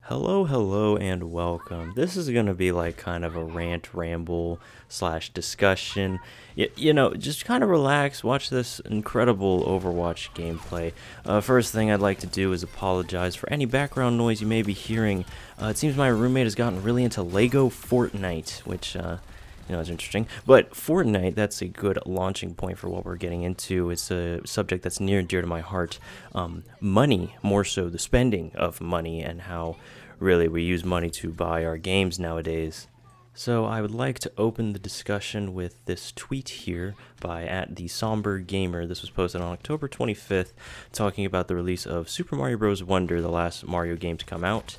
Hello, and welcome. This is going to be like kind of a rant, ramble, slash discussion. Just kind of relax, watch this incredible Overwatch gameplay. First thing I'd like to do is apologize for any background noise you may be hearing. It seems my roommate has gotten really into Lego Fortnite, which, is interesting. But Fortnite, that's a good launching point for what we're getting into. It's a subject that's near and dear to my heart. Money, more so the spending of money, and how really we use money to buy our games nowadays. So I would like to open the discussion with this tweet here by @TheSomberGamer. This was posted on October 25th, talking about the release of Super Mario Bros. Wonder, the last Mario game to come out.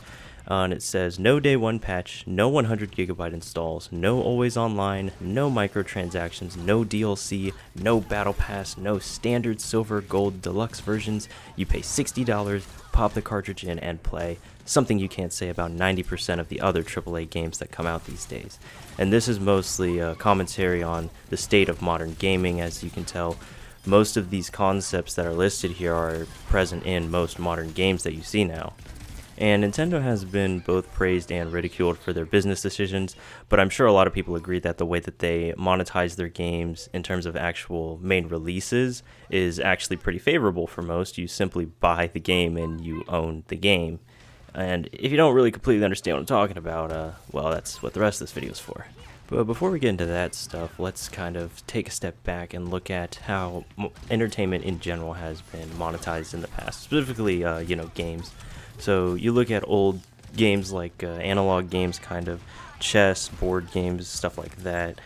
And it says, no day one patch, no 100 gigabyte installs, no always online, no microtransactions, no DLC, no battle pass, no standard silver, gold, deluxe versions. You pay $60, pop the cartridge in, and play. Something you can't say about 90% of the other AAA games that come out these days. And this is mostly a commentary on the state of modern gaming. As you can tell, most of these concepts that are listed here are present in most modern games that you see now. And Nintendo has been both praised and ridiculed for their business decisions, but I'm sure a lot of people agree that the way that they monetize their games in terms of actual main releases is actually pretty favorable for most. You simply buy the game and you own the game. And if you don't really completely understand what I'm talking about, well, that's what the rest of this video is for. But before we get into that stuff, let's kind of take a step back and look at how entertainment in general has been monetized in the past, specifically, games. So you look at old games like analog games, kind of chess, board games, stuff like that.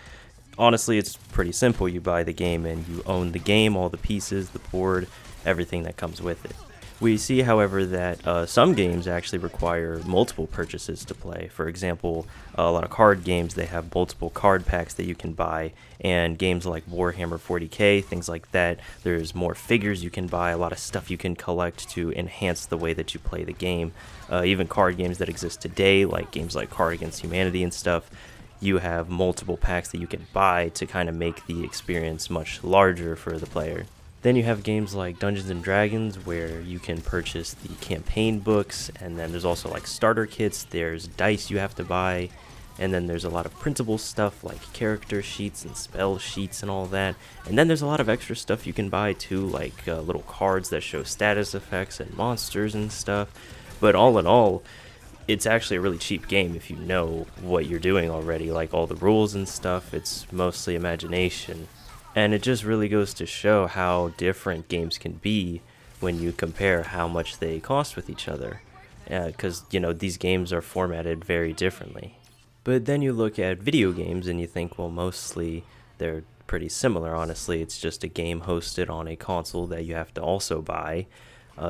Honestly, it's pretty simple. You buy the game and you own the game, all the pieces, the board, everything that comes with it. We see, however, that some games actually require multiple purchases to play. For example, a lot of card games, they have multiple card packs that you can buy, and games like Warhammer 40k, things like that, there's more figures you can buy, a lot of stuff you can collect to enhance the way that you play the game. Even card games that exist today, like games like Card Against Humanity and stuff, you have multiple packs that you can buy to kind of make the experience much larger for the player. Then you have games like Dungeons and Dragons, where you can purchase the campaign books, and then there's also like starter kits, there's dice you have to buy, and then there's a lot of printable stuff like character sheets and spell sheets and all that. And then there's a lot of extra stuff you can buy too, like little cards that show status effects and monsters and stuff. But all in all, it's actually a really cheap game if you know what you're doing already, like all the rules and stuff. It's mostly imagination. And it just really goes to show how different games can be when you compare how much they cost with each other. Because, these games are formatted very differently. But then you look at video games and you think, well, mostly they're pretty similar, honestly. It's just a game hosted on a console that you have to also buy.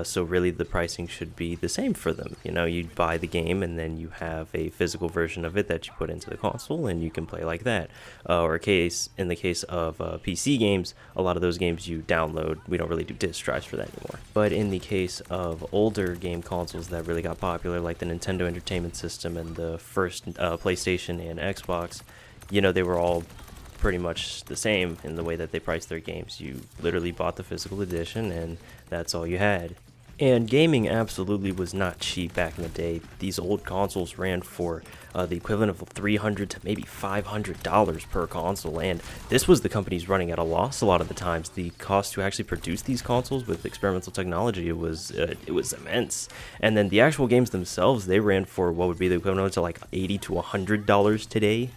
So really the pricing should be the same for them. You buy the game and then you have a physical version of it that you put into the console and you can play like that. In the case of PC games, a lot of those games you download. We don't really do disc drives for that anymore. But in the case of older game consoles that really got popular, like the Nintendo Entertainment System and the first PlayStation and Xbox, they were all pretty much the same in the way that they priced their games. You literally bought the physical edition and that's all you had. And gaming absolutely was not cheap back in the day. These old consoles ran for the equivalent of $300 to maybe $500 per console, and this was the companies running at a loss a lot of the times. The cost to actually produce these consoles with experimental technology, it was immense. And then the actual games themselves, they ran for what would be the equivalent to like $80 to $100 today.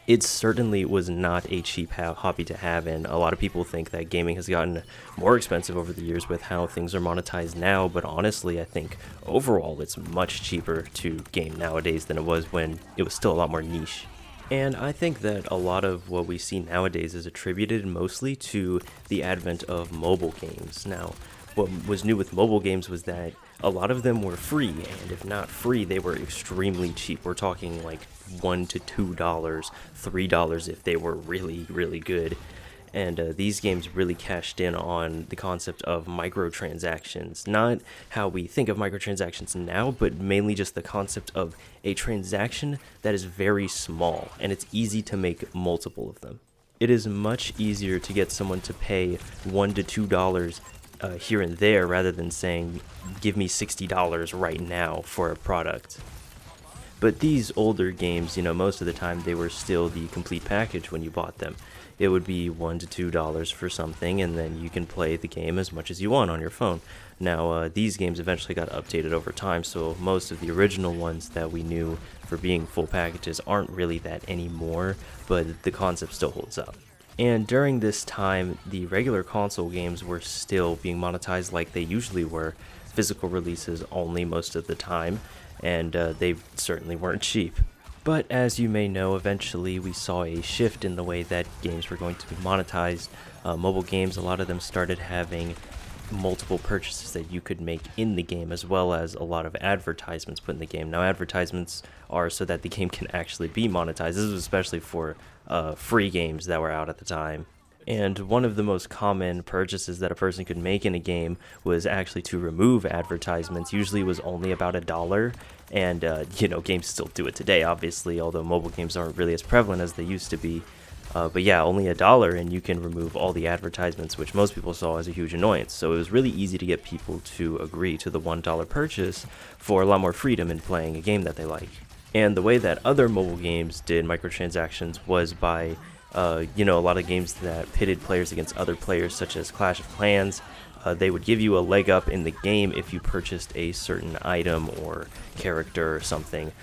It certainly was not a cheap hobby to have, and a lot of people think that gaming has gotten more expensive over the years with how things are monetized now, but honestly, I think overall it's much cheaper to game nowadays than it was when it was still a lot more niche. And I think that a lot of what we see nowadays is attributed mostly to the advent of mobile games. Now, what was new with mobile games was that a lot of them were free, and if not free, they were extremely cheap. We're talking like $1 to $2, $3 if they were really, really good. And these games really cashed in on the concept of microtransactions. Not how we think of microtransactions now, but mainly just the concept of a transaction that is very small, and it's easy to make multiple of them. It is much easier to get someone to pay $1 to $2 here and there rather than saying, give me $60 right now for a product. But these older games, most of the time they were still the complete package when you bought them. It would be $1 to $2 for something, and then you can play the game as much as you want on your phone. Now, these games eventually got updated over time, so most of the original ones that we knew for being full packages aren't really that anymore, but the concept still holds up. And during this time, the regular console games were still being monetized like they usually were, physical releases only most of the time, and they certainly weren't cheap. But as you may know, eventually we saw a shift in the way that games were going to be monetized. Mobile games, a lot of them started having multiple purchases that you could make in the game, as well as a lot of advertisements put in the game. Now, advertisements are so that the game can actually be monetized. This was especially for free games that were out at the time. And one of the most common purchases that a person could make in a game was actually to remove advertisements. Usually it was only about $1, and games still do it today, obviously, although mobile games aren't really as prevalent as they used to be. But yeah, only $1, and you can remove all the advertisements, which most people saw as a huge annoyance. So it was really easy to get people to agree to the $1 purchase for a lot more freedom in playing a game that they like. And the way that other mobile games did microtransactions was by a lot of games that pitted players against other players, such as Clash of Clans. They would give you a leg up in the game if you purchased a certain item or character or something.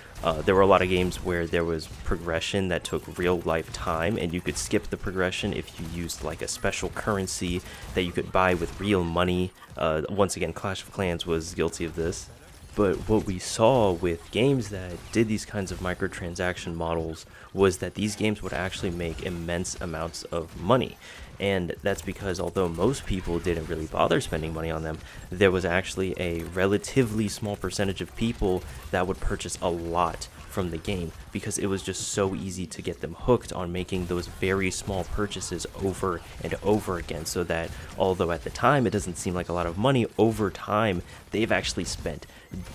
There were a lot of games where there was progression that took real life time, and you could skip the progression if you used like a special currency that you could buy with real money. Once again, Clash of Clans was guilty of this. But what we saw with games that did these kinds of microtransaction models was that these games would actually make immense amounts of money. And that's because although most people didn't really bother spending money on them, there was actually a relatively small percentage of people that would purchase a lot from the game, because it was just so easy to get them hooked on making those very small purchases over and over again, so that although at the time it doesn't seem like a lot of money, over time they've actually spent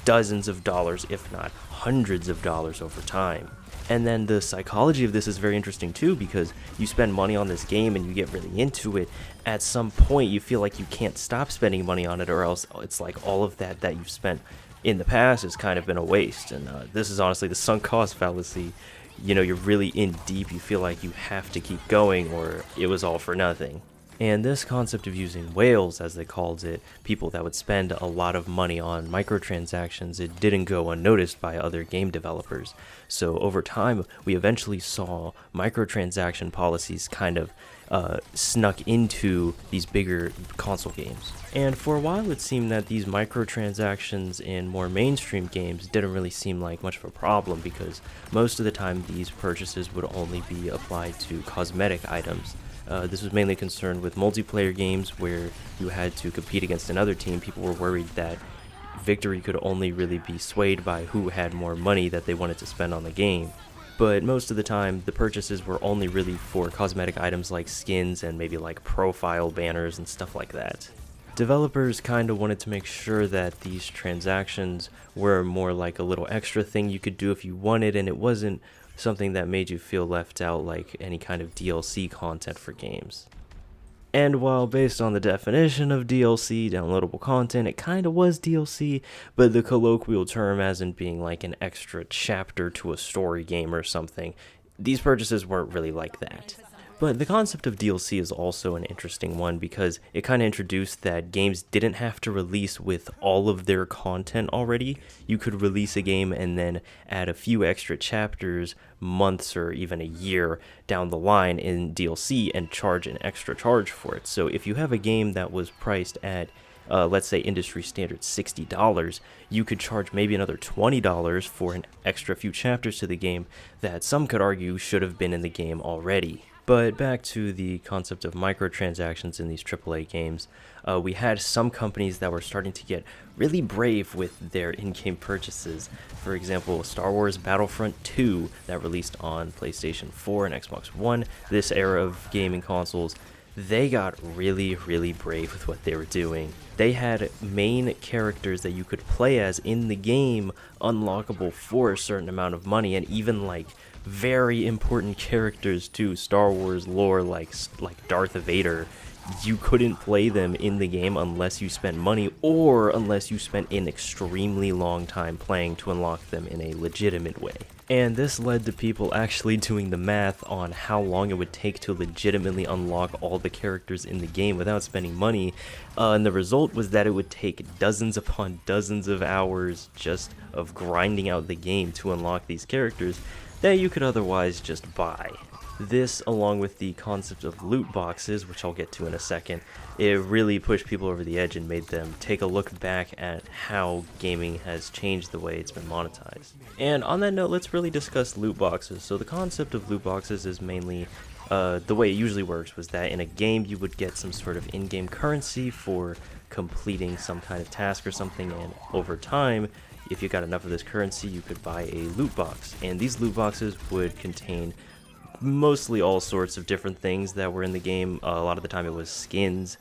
dozens of dollars, if not hundreds of dollars over time. And then the psychology of this is very interesting too, because you spend money on this game and you get really into it. At some point you feel like you can't stop spending money on it, or else it's like all of that you've spent in the past has kind of been a waste. And this is honestly the sunk cost fallacy. You're really in deep, you feel like you have to keep going or it was all for nothing. And this concept of using whales, as they called it, people that would spend a lot of money on microtransactions, it didn't go unnoticed by other game developers. So over time, we eventually saw microtransaction policies kind of snuck into these bigger console games. And for a while, it seemed that these microtransactions in more mainstream games didn't really seem like much of a problem, because most of the time these purchases would only be applied to cosmetic items. This was mainly concerned with multiplayer games where you had to compete against another team. People were worried that victory could only really be swayed by who had more money that they wanted to spend on the game. But most of the time, the purchases were only really for cosmetic items like skins and maybe like profile banners and stuff like that. Developers kind of wanted to make sure that these transactions were more like a little extra thing you could do if you wanted, and it wasn't something that made you feel left out like any kind of DLC content for games. And while based on the definition of DLC, downloadable content, it kind of was DLC, but the colloquial term as in being like an extra chapter to a story game or something, these purchases weren't really like that. But the concept of DLC is also an interesting one, because it kind of introduced that games didn't have to release with all of their content already. You could release a game and then add a few extra chapters, months or even a year down the line in DLC and charge an extra charge for it. So if you have a game that was priced at let's say industry standard $60, you could charge maybe another $20 for an extra few chapters to the game that some could argue should have been in the game already. But back to the concept of microtransactions in these AAA games, we had some companies that were starting to get really brave with their in-game purchases. For example, Star Wars Battlefront 2 that released on PlayStation 4 and Xbox One, this era of gaming consoles, they got really, really brave with what they were doing. They had main characters that you could play as in the game unlockable for a certain amount of money, and even like very important characters to Star Wars lore like Darth Vader. you couldn't play them in the game unless you spent money or unless you spent an extremely long time playing to unlock them in a legitimate way. And this led to people actually doing the math on how long it would take to legitimately unlock all the characters in the game without spending money, and the result was that it would take dozens upon dozens of hours just of grinding out the game to unlock these characters that you could otherwise just buy. This, along with the concept of loot boxes, which I'll get to in a second, it really pushed people over the edge and made them take a look back at how gaming has changed the way it's been monetized. And on that note, let's really discuss loot boxes. So the concept of loot boxes is mainly, the way it usually works was that in a game you would get some sort of in-game currency for completing some kind of task or something, and over time, if you got enough of this currency, you could buy a loot box. And these loot boxes would contain mostly all sorts of different things that were in the game. A lot of the time it was skins,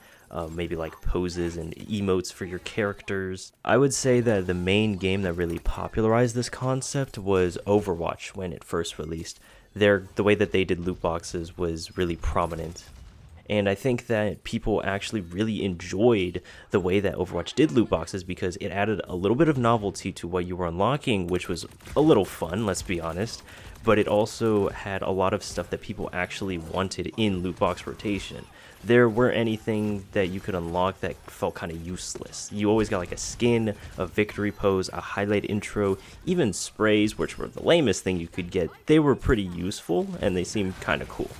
maybe like poses and emotes for your characters. I would say that the main game that really popularized this concept was Overwatch when it first released. The way that they did loot boxes was really prominent. And I think that people actually really enjoyed the way that Overwatch did loot boxes because it added a little bit of novelty to what you were unlocking, which was a little fun, let's be honest. But it also had a lot of stuff that people actually wanted in loot box rotation. There weren't anything that you could unlock that felt kind of useless. You always got like a skin, a victory pose, a highlight intro, even sprays, which were the lamest thing you could get. They were pretty useful and they seemed kind of cool.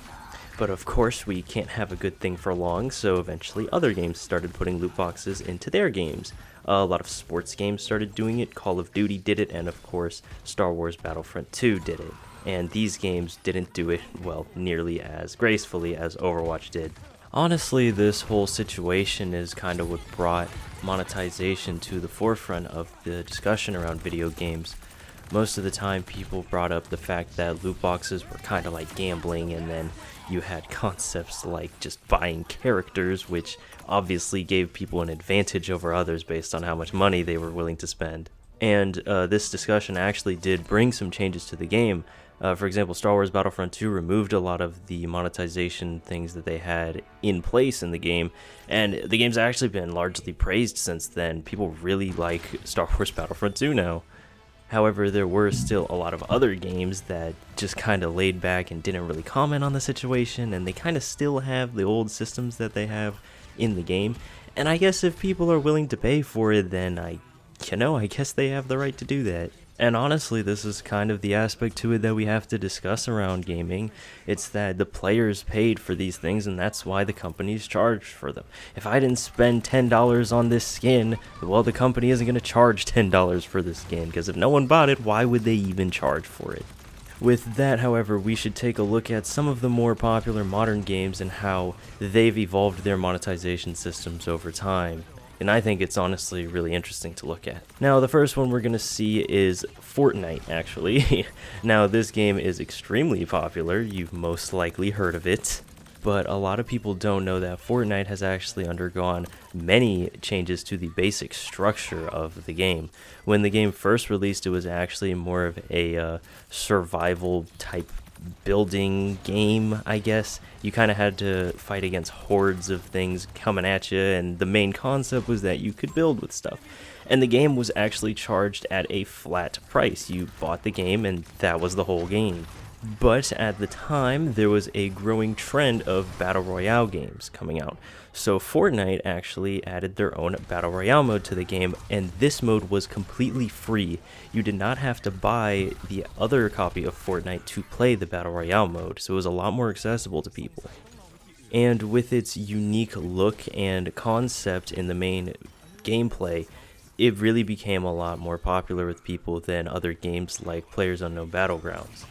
But of course, we can't have a good thing for long, so eventually other games started putting loot boxes into their games. A lot of sports games started doing it, Call of Duty did it, and of course, Star Wars Battlefront 2 did it. And these games didn't do it, well, nearly as gracefully as Overwatch did. Honestly, this whole situation is kind of what brought monetization to the forefront of the discussion around video games. Most of the time, people brought up the fact that loot boxes were kind of like gambling, and then you had concepts like just buying characters, which obviously gave people an advantage over others based on how much money they were willing to spend. And this discussion actually did bring some changes to the game. For example, Star Wars Battlefront 2 removed a lot of the monetization things that they had in place in the game, and the game's actually been largely praised since then. People really like Star Wars Battlefront 2 now. However, there were still a lot of other games that just kind of laid back and didn't really comment on the situation, and they kind of still have the old systems that they have in the game. And I guess if people are willing to pay for it, then I guess they have the right to do that. And honestly, this is kind of the aspect to it that we have to discuss around gaming. It's that the players paid for these things, and that's why the companies charged for them. If I didn't spend $10 on this skin, well, the company isn't going to charge $10 for the skin, because if no one bought it, why would they even charge for it? With that, however, we should take a look at some of the more popular modern games and how they've evolved their monetization systems over time. And I think it's honestly really interesting to look at. Now, the first one we're going to see is Fortnite, actually. Now, this game is extremely popular. You've most likely heard of it. But a lot of people don't know that Fortnite has actually undergone many changes to the basic structure of the game. When the game first released, it was actually more of a survival type building game, I guess. You kind of had to fight against hordes of things coming at you, and the main concept was that you could build with stuff. And the game was actually charged at a flat price. You bought the game, and that was the whole game. But at the time, there was a growing trend of Battle Royale games coming out. So Fortnite actually added their own Battle Royale mode to the game, and this mode was completely free. You did not have to buy the other copy of Fortnite to play the Battle Royale mode, so it was a lot more accessible to people. And with its unique look and concept in the main gameplay, it really became a lot more popular with people than other games like PlayerUnknown's Battlegrounds.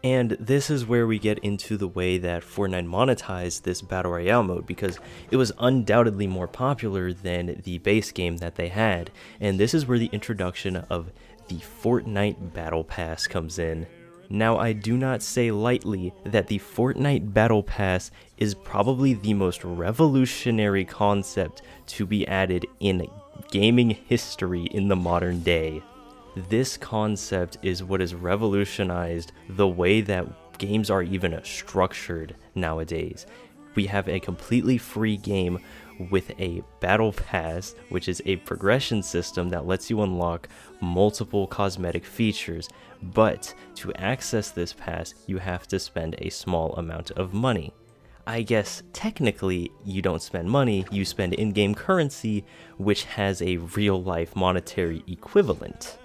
And this is where we get into the way that Fortnite monetized this Battle Royale mode, because it was undoubtedly more popular than the base game that they had. And this is where the introduction of the Fortnite Battle Pass comes in. Now, I do not say lightly that the Fortnite Battle Pass is probably the most revolutionary concept to be added in gaming history in the modern day. This concept is what has revolutionized the way that games are even structured nowadays. we have a completely free game with a battle pass, which is a progression system that lets you unlock multiple cosmetic features. But to access this pass, you have to spend a small amount of money. I guess technically you don't spend money, you spend in-game currency, which has a real-life monetary equivalent.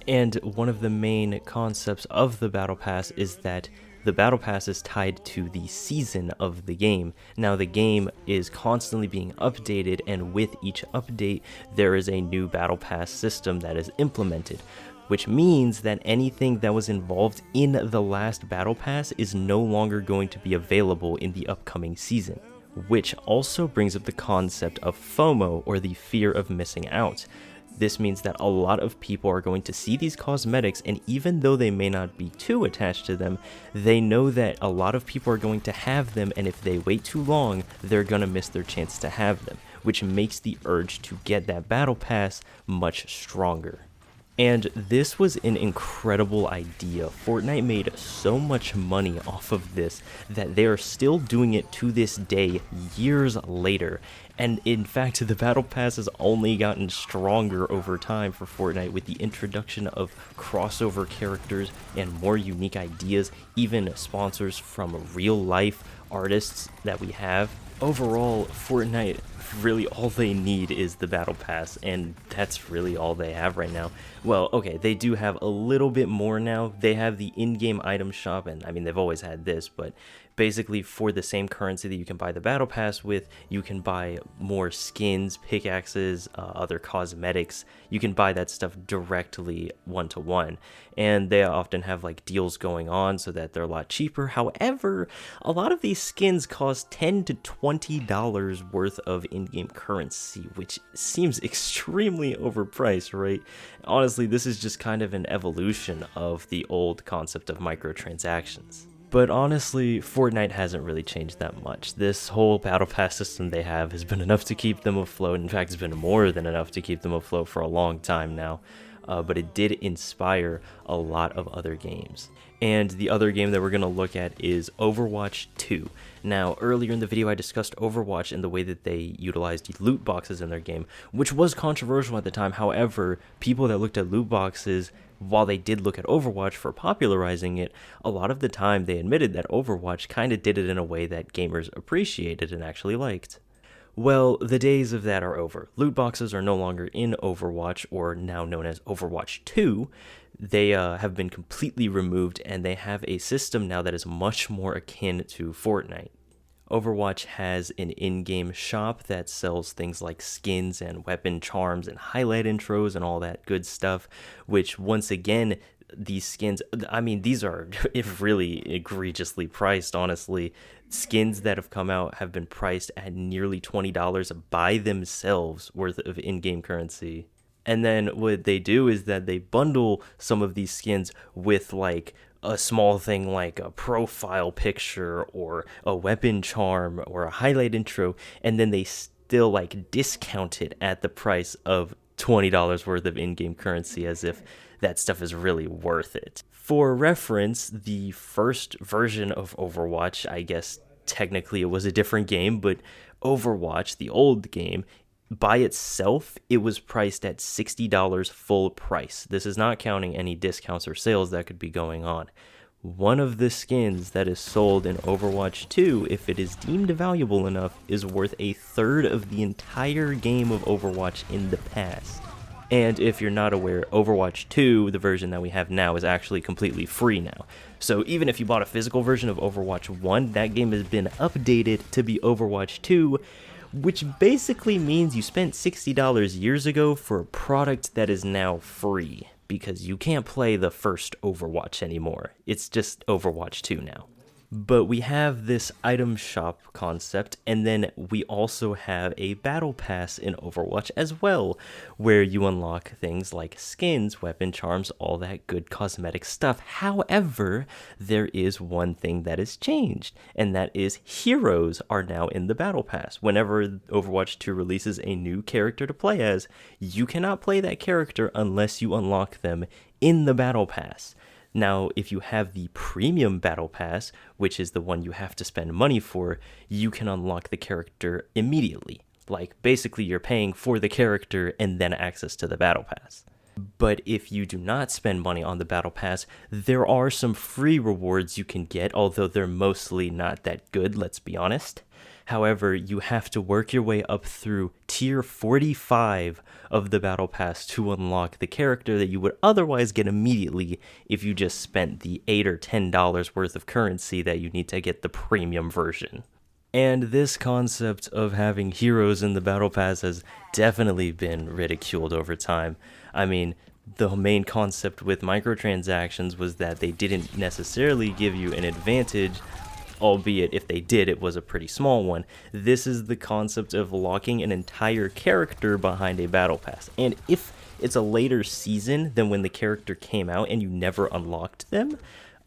And one of the main concepts of the Battle Pass is that the Battle Pass is tied to the season of the game. Now the game is constantly being updated, and with each update there is a new Battle Pass system that is implemented, which means that anything that was involved in the last Battle Pass is no longer going to be available in the upcoming season. Which also brings up the concept of FOMO, or the fear of missing out. This means that a lot of people are going to see these cosmetics, and even though they may not be too attached to them, they know that a lot of people are going to have them, and if they wait too long, they're going to miss their chance to have them, which makes the urge to get that Battle Pass much stronger. And this was an incredible idea. Fortnite made so much money off of this that they are still doing it to this day, years later. And in fact, the Battle Pass has only gotten stronger over time for Fortnite with the introduction of crossover characters and more unique ideas, even sponsors from real-life artists that we have. Overall, Fortnite, really all they need is the Battle Pass, and that's really all they have right now. Well, okay, they do have a little bit more now. They have the in-game item shop, and I mean, they've always had this, but basically for the same currency that you can buy the Battle Pass with, you can buy more skins, pickaxes, other cosmetics. You can buy that stuff directly one-to-one, and they often have like deals going on so that they're a lot cheaper. However, a lot of these skins cost $10 to $20 worth of in-game currency, which seems extremely overpriced, right? Honestly, this is just kind of an evolution of the old concept of microtransactions. But honestly, Fortnite hasn't really changed that much. This whole Battle Pass system they have has been enough to keep them afloat. In fact, it's been more than enough to keep them afloat for a long time now. But it did inspire a lot of other games. And the other game that we're going to look at is Overwatch 2. Now, earlier in the video I discussed Overwatch and the way that they utilized loot boxes in their game, which was controversial at the time. However, people that looked at loot boxes, while they did look at Overwatch for popularizing it, a lot of the time they admitted that Overwatch kind of did it in a way that gamers appreciated and actually liked. Well, the days of that are over. Loot boxes are no longer in Overwatch, or now known as Overwatch 2. They have been completely removed, and they have a system now that is much more akin to Fortnite. Overwatch has an in-game shop that sells things like skins and weapon charms and highlight intros and all that good stuff, which once again, these skins, I mean, these are really egregiously priced, honestly. Skins that have come out have been priced at nearly $20 by themselves worth of in-game currency. And then what they do is that they bundle some of these skins with like a small thing like a profile picture or a weapon charm or a highlight intro, and then they still like discount it at the price of $20 worth of in-game currency, as if that stuff is really worth it. For reference, the first version of Overwatch, I guess technically it was a different game, but Overwatch, the old game, by itself, it was priced at $60 full price. This is not counting any discounts or sales that could be going on. One of the skins that is sold in Overwatch 2, if it is deemed valuable enough, is worth a third of the entire game of Overwatch in the past. And if you're not aware, Overwatch 2, the version that we have now, is actually completely free now. So even if you bought a physical version of Overwatch 1, that game has been updated to be Overwatch 2, which basically means you spent $60 years ago for a product that is now free, because you can't play the first Overwatch anymore. It's just Overwatch 2 now. But we have this item shop concept, and then we also have a battle pass in Overwatch as well, where you unlock things like skins, weapon charms, all that good cosmetic stuff. However, there is one thing that has changed, and that is heroes are now in the battle pass. Whenever Overwatch 2 releases a new character to play as, you cannot play that character unless you unlock them in the battle pass. Now, if you have the premium battle pass, which is the one you have to spend money for, you can unlock the character immediately. Like, basically, you're paying for the character and then access to the battle pass. But if you do not spend money on the battle pass, there are some free rewards you can get, although they're mostly not that good, let's be honest. However, you have to work your way up through tier 45 of the battle pass to unlock the character that you would otherwise get immediately if you just spent the $8 or $10 worth of currency that you need to get the premium version. And this concept of having heroes in the battle pass has definitely been ridiculed over time. I mean, the main concept with microtransactions was that they didn't necessarily give you an advantage, albeit if they did, it was a pretty small one. This is the concept of locking an entire character behind a battle pass. And if it's a later season than when the character came out and you never unlocked them,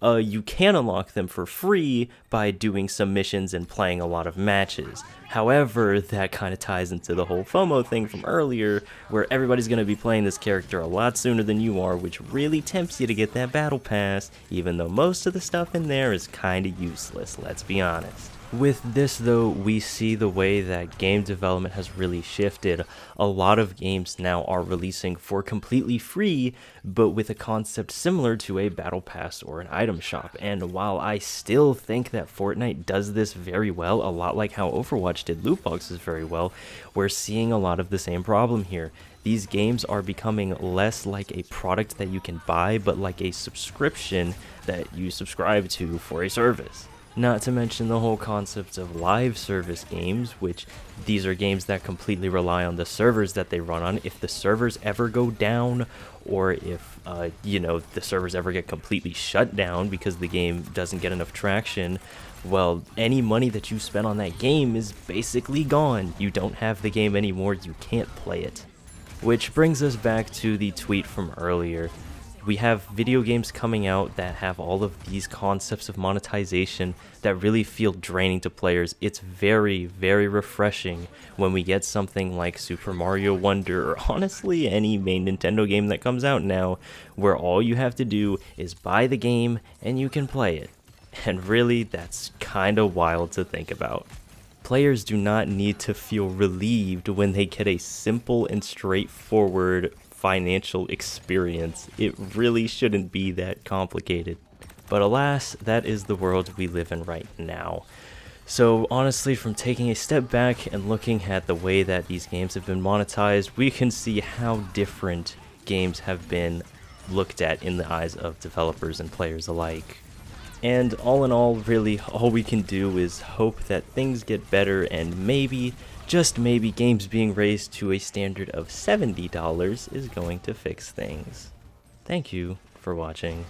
you can unlock them for free by doing some missions and playing a lot of matches. However, that kind of ties into the whole FOMO thing from earlier, where everybody's going to be playing this character a lot sooner than you are, which really tempts you to get that battle pass, even though most of the stuff in there is kind of useless, let's be honest. With this though, we see the way that game development has really shifted. A lot of games now are releasing for completely free, but with a concept similar to a battle pass or an item shop. And while I still think that Fortnite does this very well, a lot like how Overwatch did loot boxes very well, we're seeing a lot of the same problem here. These games are becoming less like a product that you can buy, but like a subscription that you subscribe to for a service. Not to mention the whole concept of live service games, which these are games that completely rely on the servers that they run on. If the servers ever go down, or if, the servers ever get completely shut down because the game doesn't get enough traction, well, any money that you spent on that game is basically gone. You don't have the game anymore, you can't play it. Which brings us back to the tweet from earlier. We have video games coming out that have all of these concepts of monetization that really feel draining to players. It's very, very refreshing when we get something like Super Mario Wonder, or honestly any main Nintendo game that comes out now, where all you have to do is buy the game and you can play it. And really, that's kinda wild to think about. Players do not need to feel relieved when they get a simple and straightforward financial experience. It really shouldn't be that complicated. But alas, that is the world we live in right now. So honestly, from taking a step back and looking at the way that these games have been monetized, we can see how different games have been looked at in the eyes of developers and players alike. And all in all, really, all we can do is hope that things get better, and maybe, just maybe, games being raised to a standard of $70 is going to fix things. Thank you for watching.